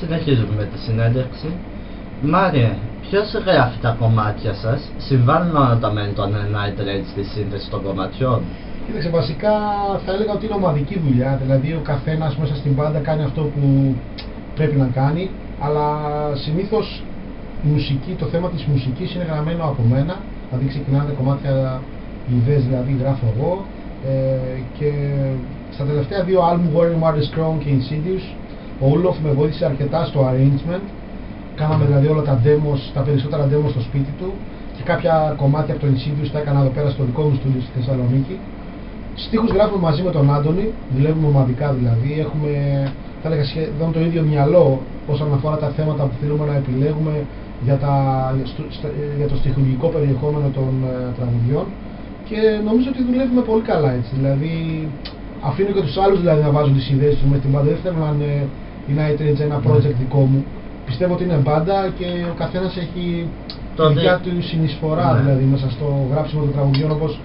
συνεχίζουμε με τη συνέντευξη. Μάριε, ποιος γράφει τα κομμάτια σας, συμβάλλουν όλα τα μέλη των Night Rage στη σύνθεση των κομματιών? Κοίταξε, βασικά θα έλεγα ότι είναι ομαδική δουλειά, δηλαδή ο καθένας μέσα στην μπάντα κάνει αυτό που πρέπει να κάνει, αλλά συνήθως η μουσική, το θέμα της μουσικής είναι γραμμένο από μένα, δηλαδή ξεκινάνε τα κομμάτια ιδέες, δηλαδή γράφω εγώ, και στα τελευταία δύο άλμπουμ, Warrior Mother's Crown και Insidious, ο Ούλοφ με βοήθησε αρκετά στο arrangement. Κάναμε δηλαδή όλα τα demos, τα περισσότερα demos στο σπίτι του και κάποια κομμάτια από το Insidious τα έκανα εδώ πέρα στο δικό μου στούντιο στη Θεσσαλονίκη. Στίχους γράφουμε μαζί με τον Άντωνη, δουλεύουμε ομαδικά δηλαδή, έχουμε, θα έλεγα, σχεδόν το ίδιο μυαλό όσον αφορά τα θέματα που θέλουμε να επιλέγουμε για το στιχουργικό περιεχόμενο των τραγουδιών, και νομίζω ότι δουλεύουμε πολύ καλά έτσι, δηλαδή αφήνω και τους άλλους δηλαδή να βάζουν τις ιδέες τους με την μπάντα, δεν θέλω να είναι η Night Rage ένα project δικό μου. Πιστεύω ότι είναι μπάντα και ο καθένας έχει τη δικιά του συνεισφορά δηλαδή μέσα στο γράψιμο των τραγουδιών, όπως